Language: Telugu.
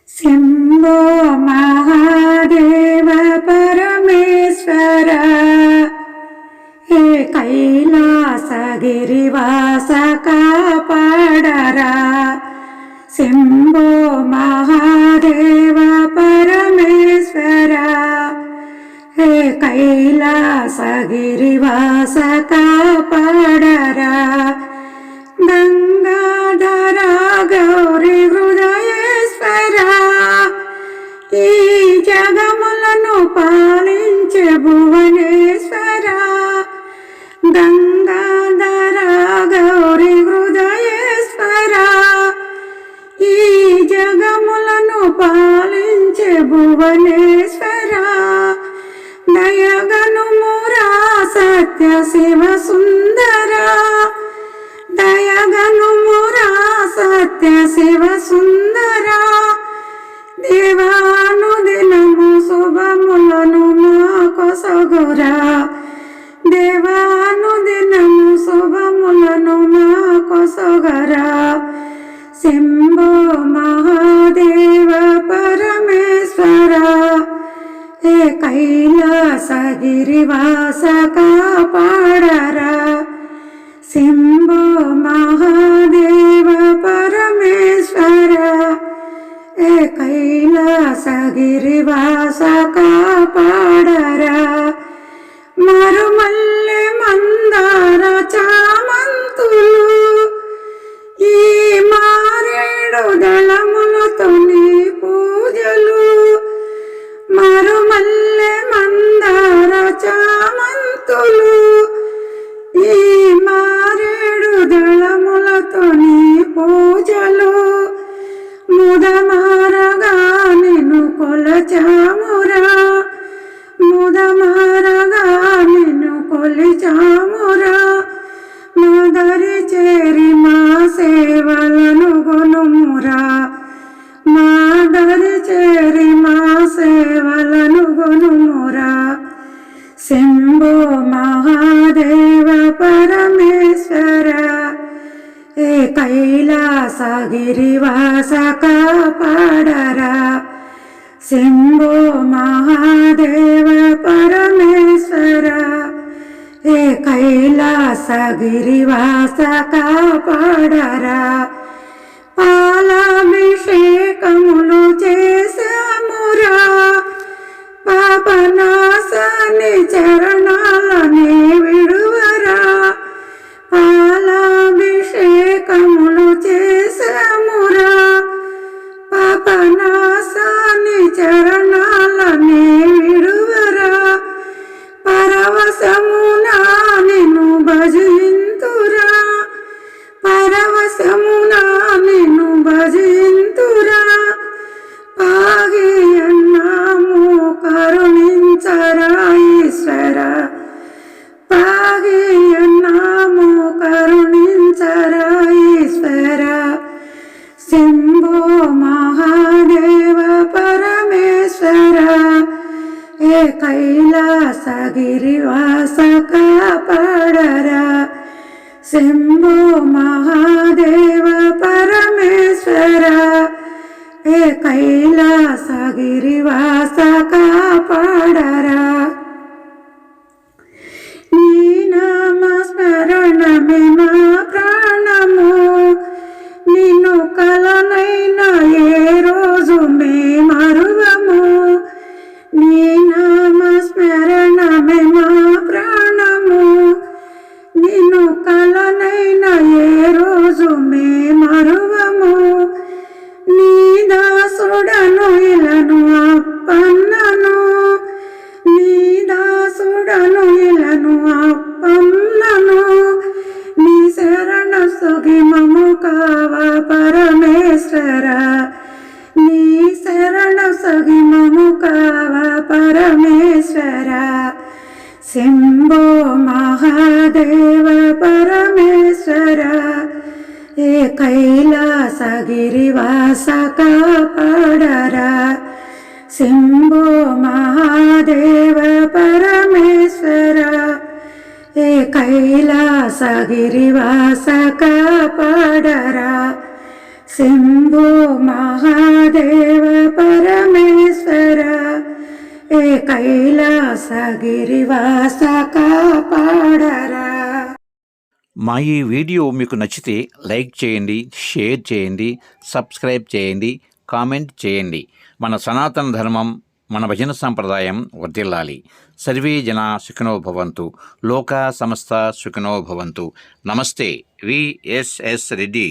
శంభో మహాదేవ పరమేశ్వర హే కైలాసగిరివాస కాపాడరా. శంభో మహాదేవ పరమేశ్వర హే కైలాసగిరివాస కాపాడరా. గంగాధర గౌరీ హృదయేశ్వర ఈ జగములను పాలించే భువనేశ్వర. గంగాధర గౌరీ హృదయేశ్వర ఈ జగములను పాలించే భువనేశ్వర. దయగనుమురా సత్య శివ సుందర దయగనుమురా సత్య శివ సుందర. దేవానుదినము శుభములను మాకొసగురా. దేవానుదినము శుభములను మాకొసగరా. శంభో మహాదేవ పరమేశ్వర హే కైలాసగిరివాస కాపాడరా. శంభో మహాదేవ పరమేశ్వర హే కైలాసగిరివాస కాపాడరా. మరుమల్లె మందార చామంతులు ఈ మారేడు దళములతో నీ పూజలు. మరుమల్లె మందార చామంతులు ఈ మారేడు దళములతో నీ పూజలు. ముదమారగా నిన్ను కొలచామురా. ముదమారగా నిన్ను కొలిచామురా. మాదరి చేరి మా సేవలను గొనుమురా. మాదరి చేరి మా సేవలను గొనుమురా. శంభో మహాదేవ పరమేశ్వర హే కైలాసగిరివాస కాపాడరా. శంభో మహాదేవ పరమేశ్వర హే కైలాసగిరివాస కాపాడరా. పాలాభిషేకములు చేశామురా. పాపనాశని చరణాలనే విడువరా. పాలాభిషేకములు చేశామురా. పాపనాశని చరణాలనే విడువరా. పరవశమునా నిన్ను భజింతురా. పరవశమునా నిన్ను భజింతురా. పాగి అన్నాము కరుణించరా ఈశ్వర. పాగి అన్నాము కరుణించరా ఈశ్వర. శంభో మహాదేవ పరమేశ్వర హే కైలాసగిరివాస కాపాడరా. శంభో మహాదేవ పరమేశ్వర హే కైలాసగిరివాస కాపాడరా. నీ నామ స్మరణమే మా ప్రాణము. నిన్ను కలనైనా ఏ రోజు మే మరువము. నీ నామ స్మరణమే మా ప్రాణము. నిన్ను కలనైనా ఏ రోజు మే మరువము. నీ దాసుడను ఇలను అప్పన్నను. నీ దాసుడను ఇలను అప్పన్నను. నీ శరణ సుగిమము కావ పరమేశ్వర. నీ శరణ సుగిమము కావ పరమేశ్వర. శంభో మహాదేవ పరమేశ్వర హే కైలాసగిరివాస కాపాడరా. శంభో మహాదేవ పరమేశ్వర హే కైలాసగిరివాస కాపాడరా. శంభో మహాదేవ కైలాసగిరివాస కాపాడరా. మా ఈ వీడియో మీకు నచ్చితే లైక్ చేయండి, షేర్ చేయండి, సబ్స్క్రైబ్ చేయండి, కామెంట్ చేయండి. మన సనాతన ధర్మం, మన భజన సంప్రదాయం వర్ధిల్లాలి. సర్వే జనా సుఖినో భవంతు, లోకా సమస్త సుఖినో భవంతు. నమస్తే. విఎస్ఎస్ రెడ్డి.